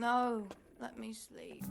No, let me sleep.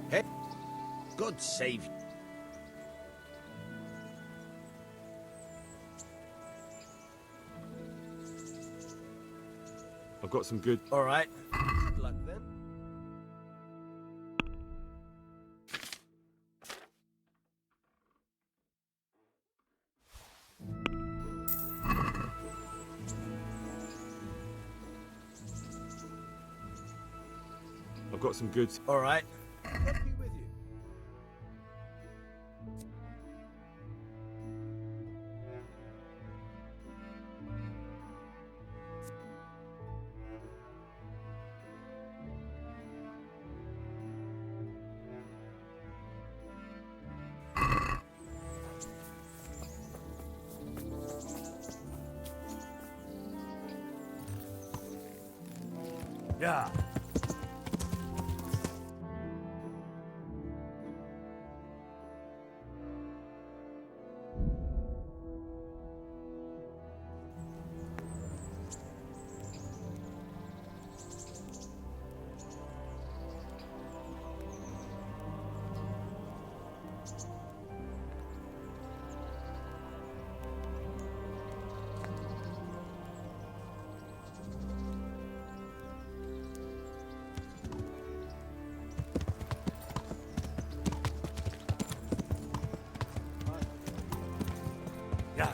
Hey, God save you. I've got some good... All right. Good luck then. I've got some goods. All right. God be with you. Yeah. Yeah.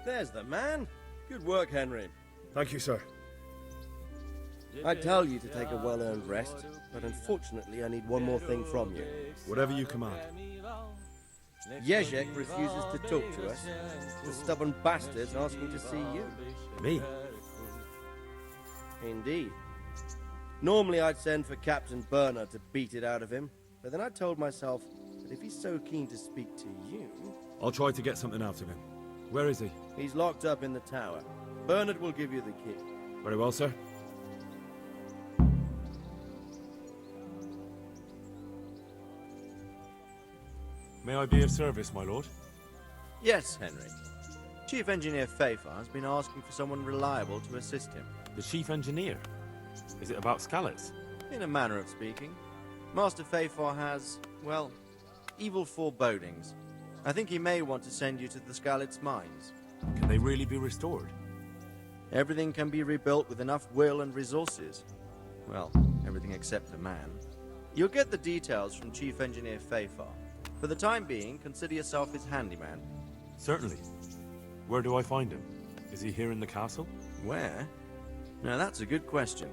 There's the man. Good work, Henry. Thank you, sir. I tell you to take a well-earned rest, but unfortunately I need one more thing from you. Whatever you command. Jezek refuses to talk to us. The stubborn bastard's asking to see you. Me? Indeed. Normally I'd send for Captain Bernard to beat it out of him, but then I told myself that if he's so keen to speak to you... I'll try to get something out of him. Where is he? He's locked up in the tower. Bernard will give you the key. Very well, sir. May I be of service, my lord? Yes, Henry. Chief Engineer Fafar has been asking for someone reliable to assist him. The chief engineer? Is it about Skallets? In a manner of speaking. Master Fafar has, well, evil forebodings. I think he may want to send you to the Skallets mines. Can they really be restored? Everything can be rebuilt with enough will and resources. Well, everything except the man. You'll get the details from Chief Engineer Fafar. For the time being, consider yourself his handyman. Certainly. Where do I find him? Is he here in the castle? Where? Now that's a good question.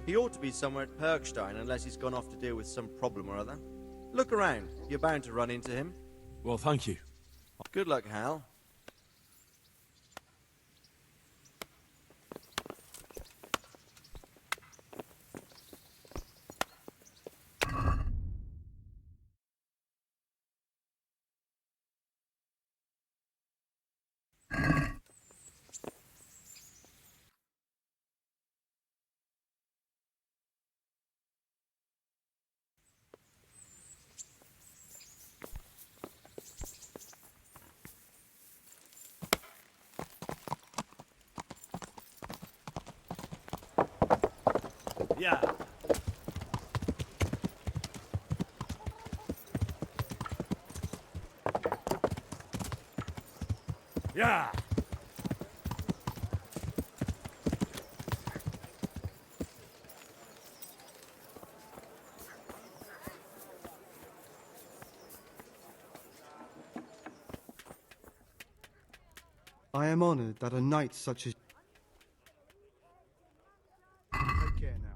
He ought to be somewhere at Perkstein unless he's gone off to deal with some problem or other. Look around. You're bound to run into him. Well, thank you. Good luck, Hal. Yeah. Yeah. I am honored that a knight such as... Take care now.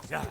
Yeah.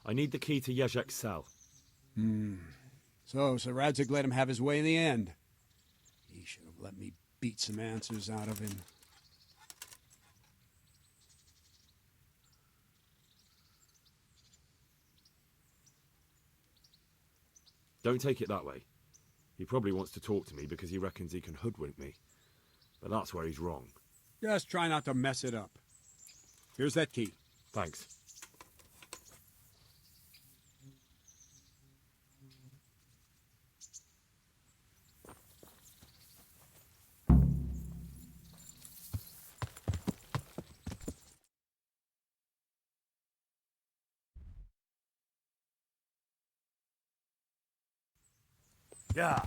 I need the key to Yezhek's cell. So Radzig let him have his way in the end. He should have let me beat some answers out of him. Don't take it that way. He probably wants to talk to me because he reckons he can hoodwink me. But that's where he's wrong. Just try not to mess it up. Here's that key. Thanks. Yeah.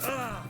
Yeah.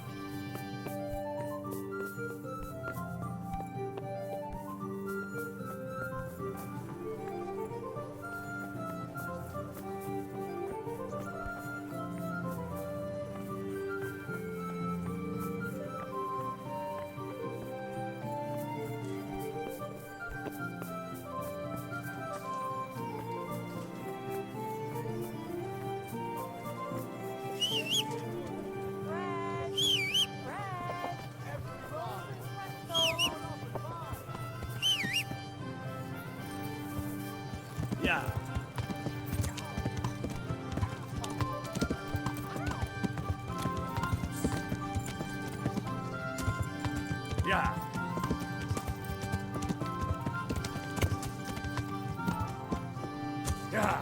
Yeah. Yeah.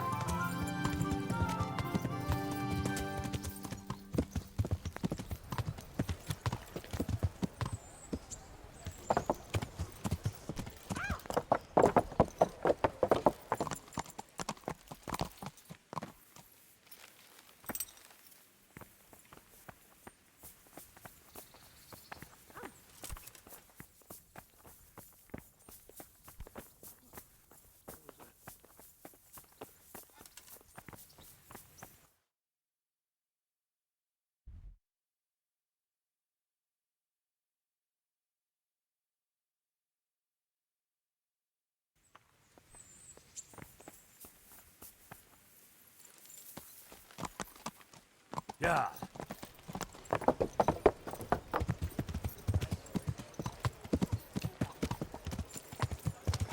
Yeah.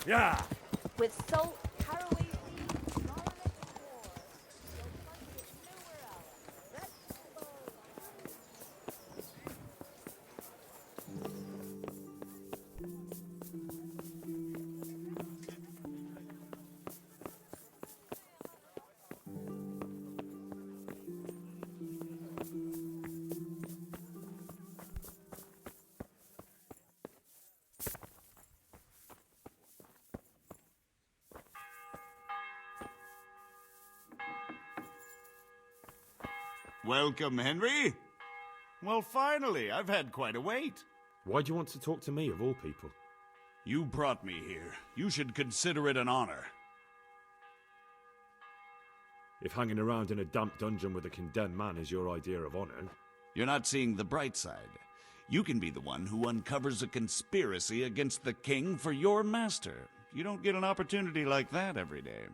Yeah. With salt, caraway seeds, garlic, and more. You'll find it nowhere else. Vegetables. Welcome, Henry. Well, finally, I've had quite a wait. Why do you want to talk to me, of all people? You brought me here. You should consider it an honor. If hanging around in a damp dungeon with a condemned man is your idea of honor... You're not seeing the bright side. You can be the one who uncovers a conspiracy against the king for your master. You don't get an opportunity like that every day.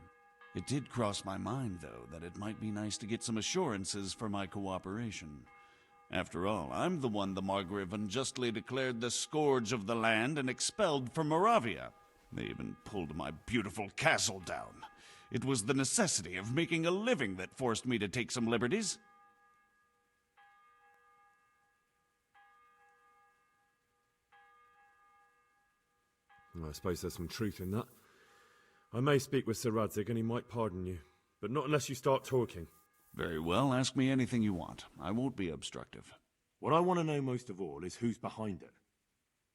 It did cross my mind, though, that it might be nice to get some assurances for my cooperation. After all, I'm the one the Margrave unjustly declared the scourge of the land and expelled from Moravia. They even pulled my beautiful castle down. It was the necessity of making a living that forced me to take some liberties. I suppose there's some truth in that. I may speak with Sir Radzig and he might pardon you, but not unless you start talking. Very well, ask me anything you want. I won't be obstructive. What I want to know most of all is who's behind it.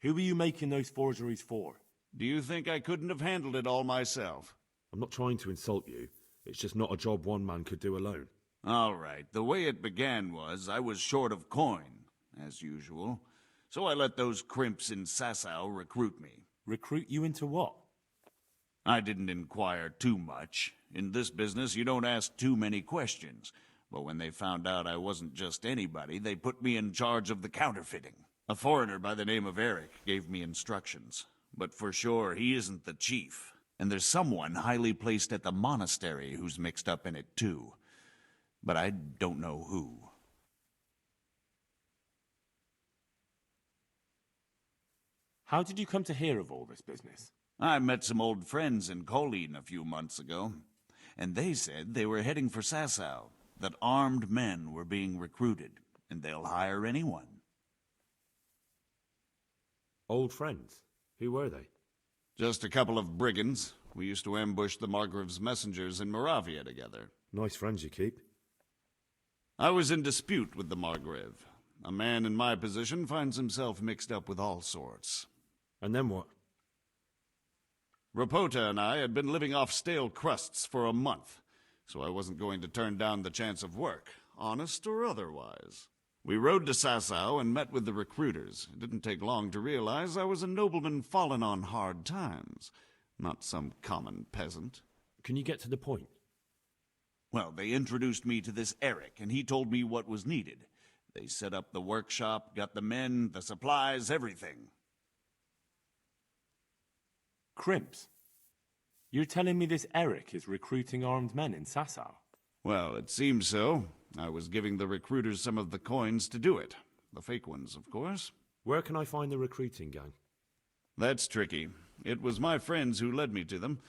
Who are you making those forgeries for? Do you think I couldn't have handled it all myself? I'm not trying to insult you. It's just not a job one man could do alone. All right, the way it began was I was short of coin, as usual. So I let those crimps in Sasau recruit me. Recruit you into what? I didn't inquire too much. In this business, you don't ask too many questions. But when they found out I wasn't just anybody, they put me in charge of the counterfeiting. A foreigner by the name of Eric gave me instructions. But for sure, he isn't the chief. And there's someone highly placed at the monastery who's mixed up in it too. But I don't know who. How did you come to hear of all this business? I met some old friends in Colleen a few months ago, and they said they were heading for Sasau, that armed men were being recruited, and they'll hire anyone. Old friends? Who were they? Just a couple of brigands. We used to ambush the Margrave's messengers in Moravia together. Nice friends you keep. I was in dispute with the Margrave. A man in my position finds himself mixed up with all sorts. And then what? Rapota and I had been living off stale crusts for a month, so I wasn't going to turn down the chance of work, honest or otherwise. We rode to Sasau and met with the recruiters. It didn't take long to realize I was a nobleman fallen on hard times, not some common peasant. Can you get to the point? Well, they introduced me to this Eric, and he told me what was needed. They set up the workshop, got the men, the supplies, everything. Crimps? You're telling me this Eric is recruiting armed men in Sasau? Well, it seems so. I was giving the recruiters some of the coins to do it. The fake ones, of course. Where can I find the recruiting gang? That's tricky. It was my friends who led me to them.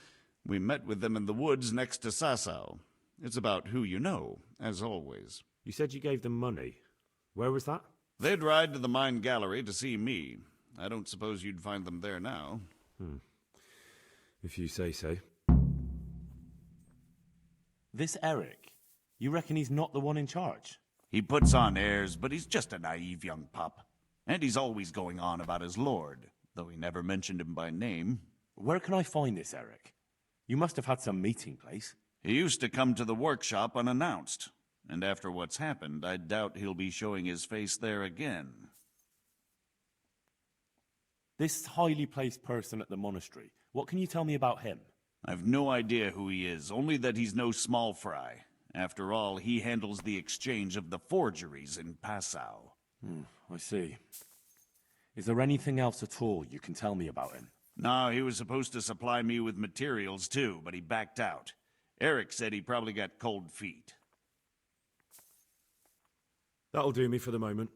We met with them in the woods next to Sasau. It's about who you know, as always. You said you gave them money. Where was that? They'd ride to the mine gallery to see me. I don't suppose you'd find them there now. If you say so. This Eric, you reckon he's not the one in charge? He puts on airs, but he's just a naive young pup. And he's always going on about his lord, though he never mentioned him by name. Where can I find this Eric? You must have had some meeting place. He used to come to the workshop unannounced. And after what's happened, I doubt he'll be showing his face there again. This highly placed person at the monastery, what can you tell me about him? I've no idea who he is, only that he's no small fry. After all, he handles the exchange of the forgeries in Passau. I see. Is there anything else at all you can tell me about him? No, he was supposed to supply me with materials too, but he backed out. Eric said he probably got cold feet. That'll do me for the moment.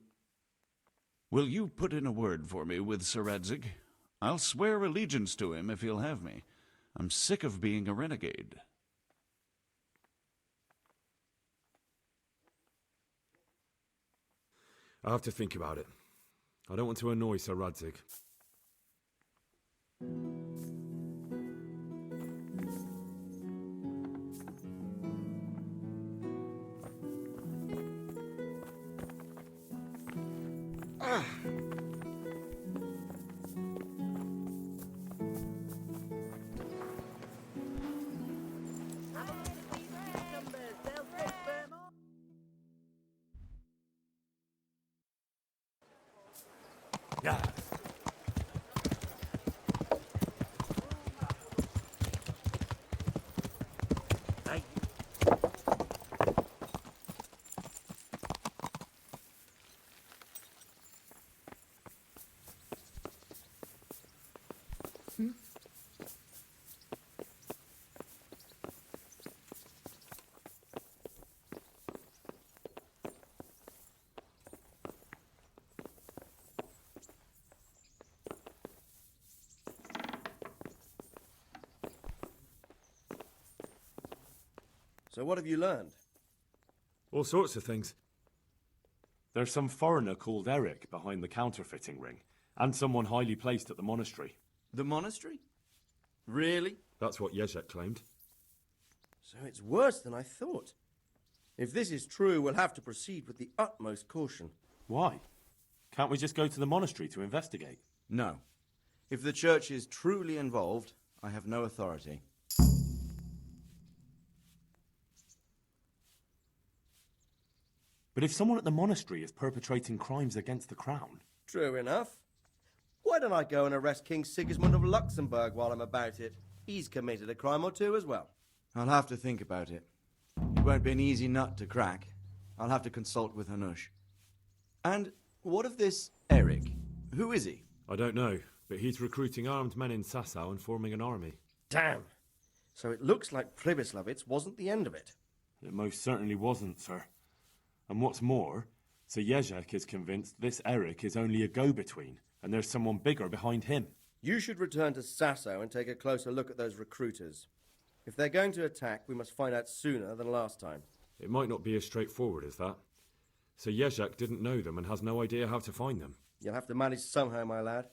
Will you put in a word for me with Sir Radzig? I'll swear allegiance to him if he'll have me. I'm sick of being a renegade. I'll have to think about it. I don't want to annoy Sir Radzig. Yeah. Hey. So what have you learned? All sorts of things. There's some foreigner called Eric behind the counterfeiting ring, and someone highly placed at the monastery. The monastery? Really? That's what Jezek claimed. So it's worse than I thought. If this is true, we'll have to proceed with the utmost caution. Why? Can't we just go to the monastery to investigate? No. If the church is truly involved, I have no authority. But if someone at the monastery is perpetrating crimes against the crown... True enough. Why don't I go and arrest King Sigismund of Luxembourg while I'm about it? He's committed a crime or two as well. I'll have to think about it. It won't be an easy nut to crack. I'll have to consult with Hanush. And what of this Eric? Who is he? I don't know, but he's recruiting armed men in Sasau and forming an army. Damn. So it looks like Pribyslavitz wasn't the end of it. It most certainly wasn't, sir. And what's more, Sir Jezek is convinced this Eric is only a go-between, and there's someone bigger behind him. You should return to Sasau and take a closer look at those recruiters. If they're going to attack, we must find out sooner than last time. It might not be as straightforward as that. Sir Jezek didn't know them and has no idea how to find them. You'll have to manage somehow, my lad.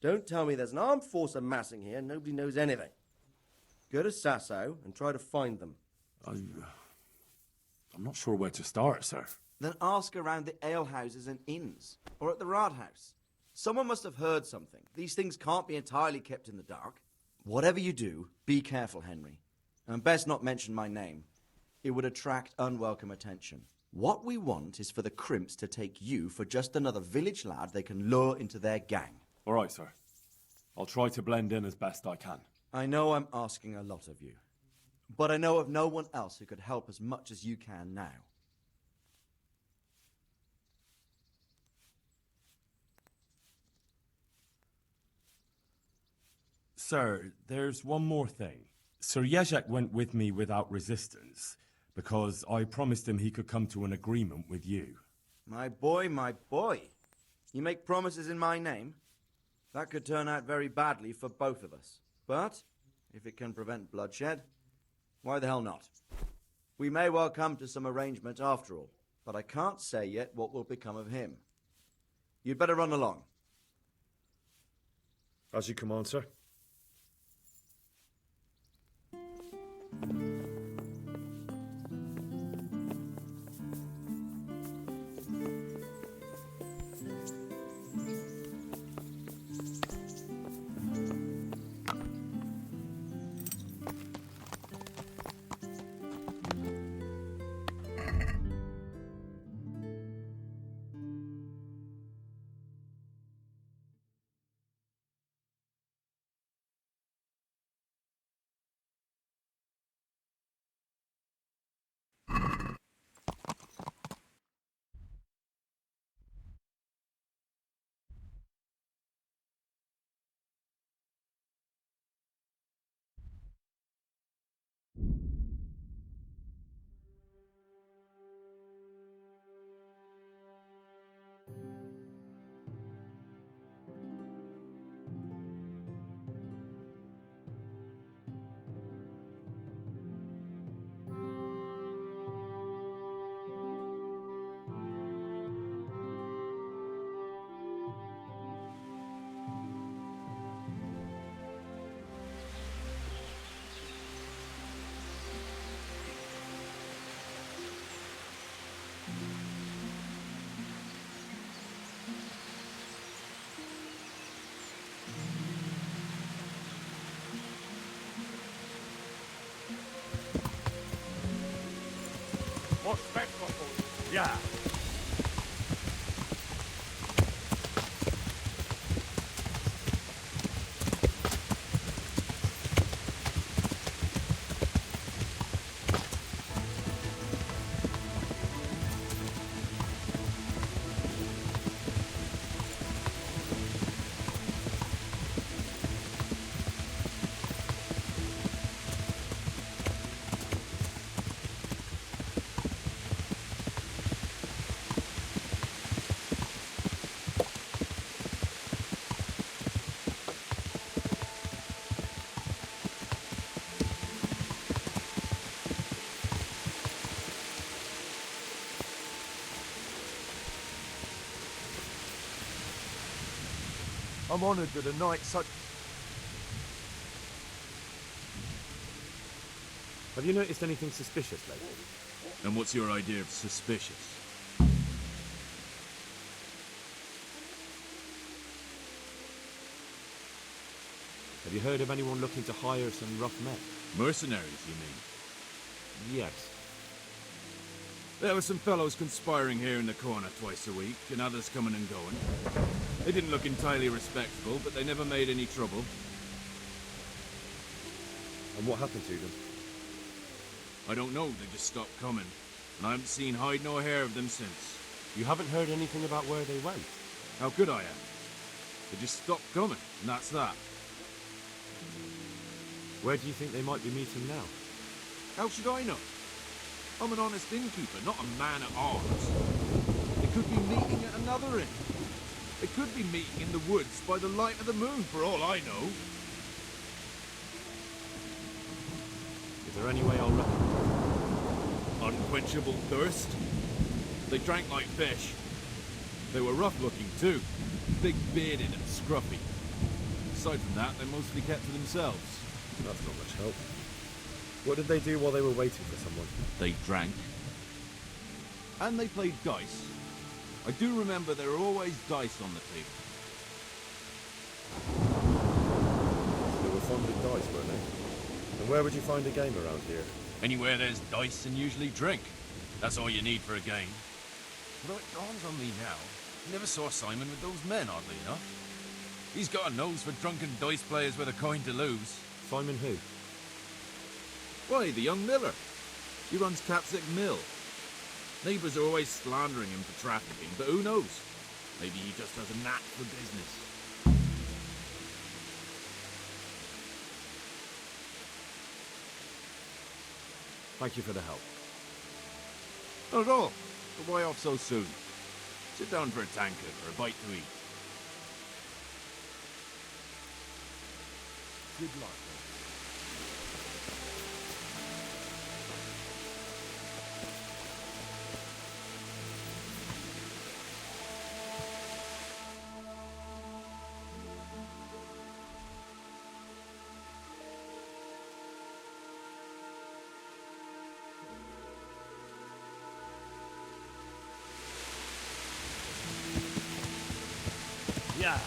Don't tell me there's an armed force amassing here and nobody knows anything. Go to Sasau and try to find them. I'm not sure where to start, sir. Then ask around the alehouses and inns, or at the Rathaus. Someone must have heard something. These things can't be entirely kept in the dark. Whatever you do, be careful, Henry. And best not mention my name. It would attract unwelcome attention. What we want is for the crimps to take you for just another village lad they can lure into their gang. All right, sir. I'll try to blend in as best I can. I know I'm asking a lot of you, but I know of no one else who could help as much as you can now. Sir, there's one more thing. Sir Jezek went with me without resistance, because I promised him he could come to an agreement with you. My boy, my boy. You make promises in my name? That could turn out very badly for both of us. But, if it can prevent bloodshed, why the hell not? We may well come to some arrangement after all, but I can't say yet what will become of him. You'd better run along. As you command, sir. More spectacle. Yeah. I'm honored that a knight such... Have you noticed anything suspicious lately? And what's your idea of suspicious? Have you heard of anyone looking to hire some rough men? Mercenaries, you mean? Yes. There were some fellows conspiring here in the corner twice a week, and others coming and going. They didn't look entirely respectable, but they never made any trouble. And what happened to them? I don't know, they just stopped coming. And I haven't seen hide nor hair of them since. You haven't heard anything about where they went? How could I have? They just stopped coming, and that's that. Where do you think they might be meeting now? How should I know? I'm an honest innkeeper, not a man at arms. They could be meeting at another inn. They could be meeting in the woods by the light of the moon, for all I know. Is there any way I'll recognize them? Unquenchable thirst. They drank like fish. They were rough-looking too, big-bearded and scruffy. Aside from that, they mostly kept to themselves. That's not much help. What did they do while they were waiting for someone? They drank. And they played dice. I do remember there were always dice on the table. They were fond of dice, weren't they? And where would you find a game around here? Anywhere there's dice and usually drink. That's all you need for a game. Although it dawns on me now, I never saw Simon with those men, oddly enough. He's got a nose for drunken dice players with a coin to lose. Simon who? Why, the young miller. He runs Capsic Mill. Neighbours are always slandering him for trafficking, but who knows? Maybe he just has a knack for business. Thank you for the help. Not at all. But why off so soon? Sit down for a tankard or a bite to eat. Good luck. Yeah.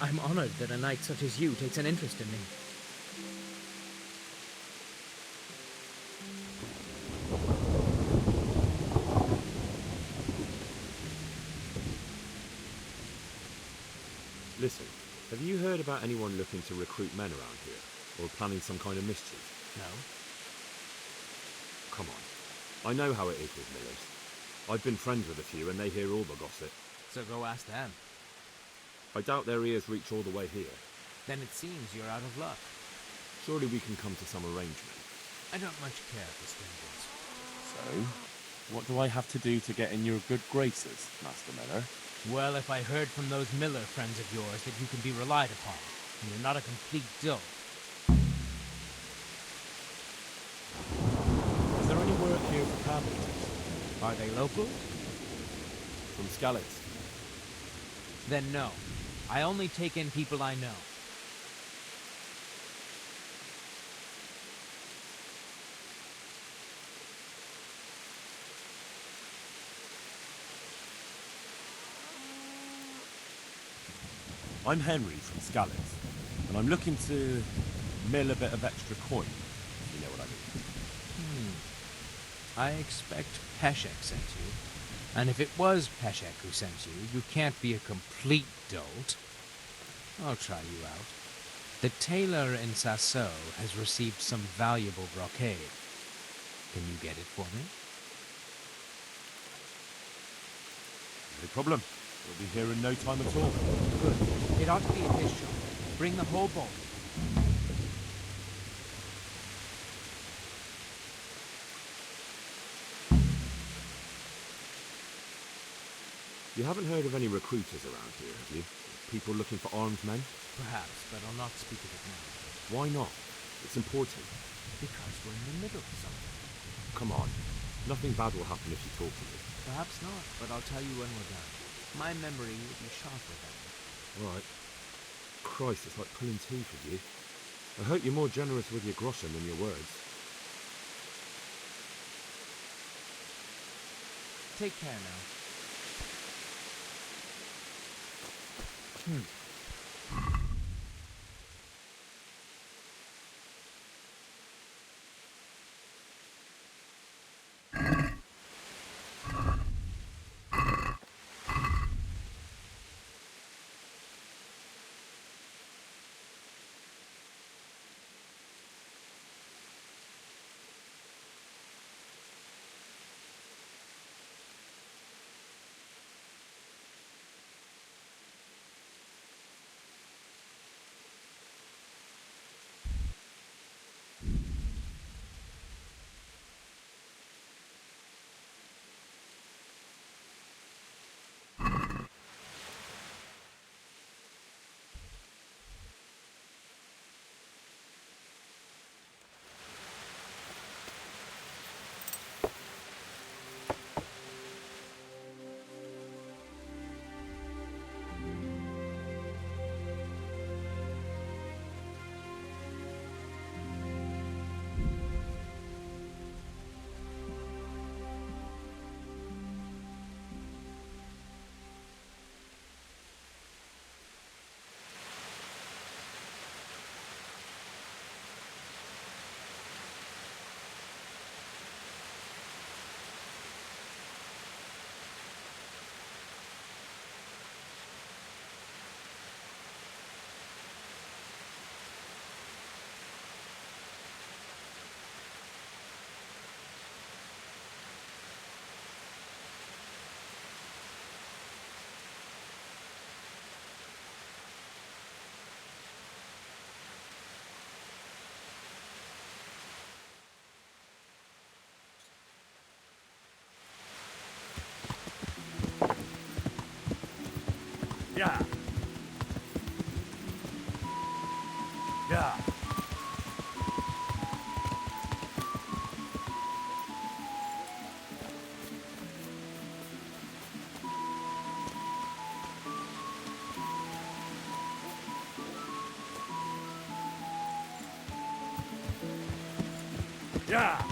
I'm honored that a knight such as you takes an interest in me. Listen, have you heard about anyone looking to recruit men around here? Or planning some kind of mischief? No? Come on. I know how it is with millers. I've been friends with a few and they hear all the gossip. So go ask them. I doubt their ears reach all the way here. Then it seems you're out of luck. Surely we can come to some arrangement. I don't much care for strangers. So, what do I have to do to get in your good graces, Master Miller? Well, if I heard from those Miller friends of yours that you can be relied upon, and you're not a complete dolt. Is there any work here for carpenters? Are they local? From Skalitz? Then no. I only take in people I know. I'm Henry from Skalitz, and I'm looking to mill a bit of extra coin, if you know what I mean. I expect Peshek sent you. And if it was Peshek who sent you, you can't be a complete dolt. I'll try you out. The tailor in Sasso has received some valuable brocade. Can you get it for me? No problem. We'll be here in no time at all. Good. It ought to be at his shop. Bring the whole bowl. You haven't heard of any recruiters around here, have you? People looking for armed men? Perhaps, but I'll not speak of it now. Why not? It's important. Because we're in the middle of something. Come on. Nothing bad will happen if you talk to me. Perhaps not, but I'll tell you when we're done. My memory will be sharper then. All right. Christ, it's like pulling teeth with you. I hope you're more generous with your groschen than your words. Take care now. Yeah. Yeah. Yeah.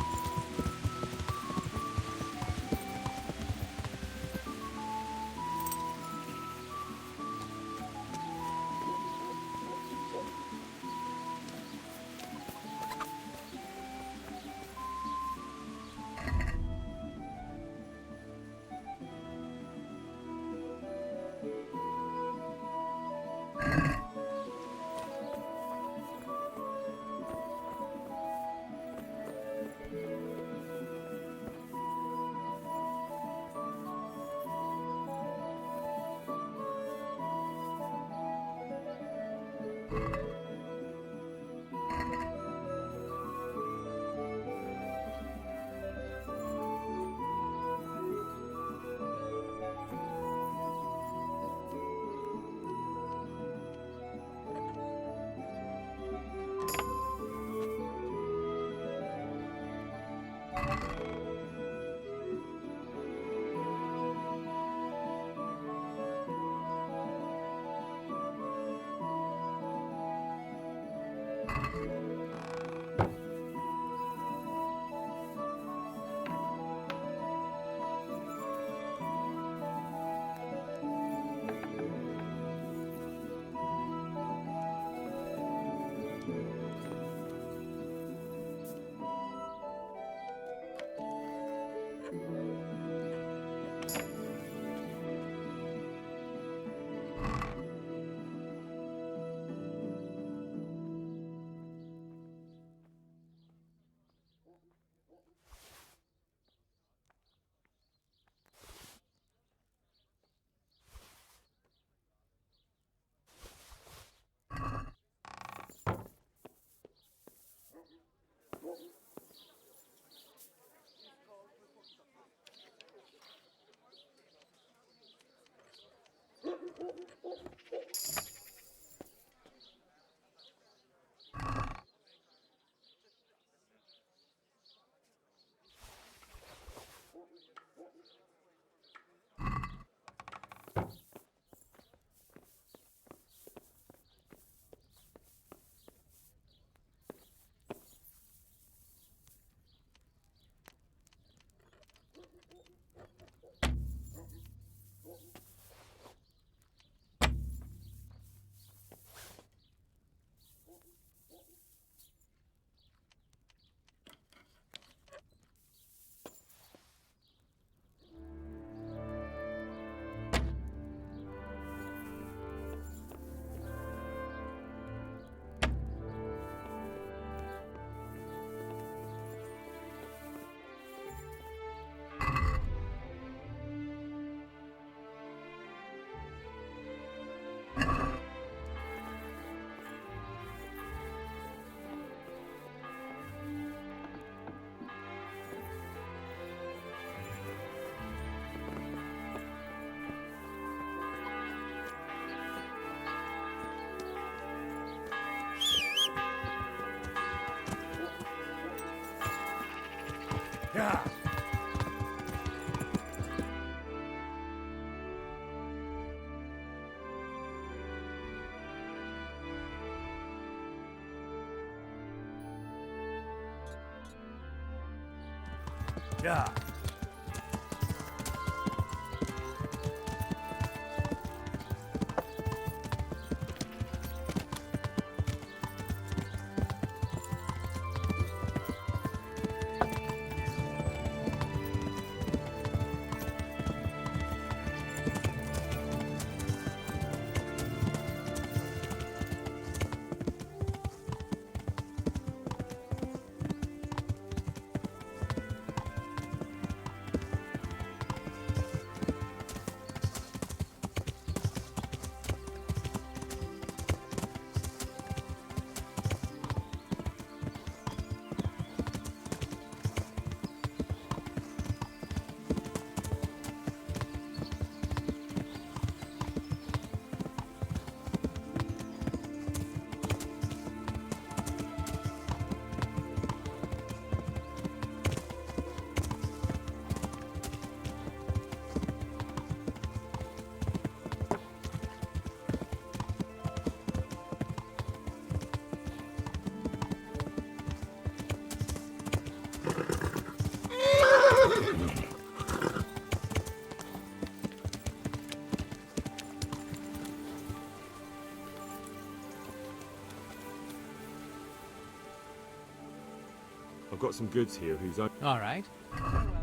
Yeah. Yeah. I've got some goods here whose own... All right. Very well.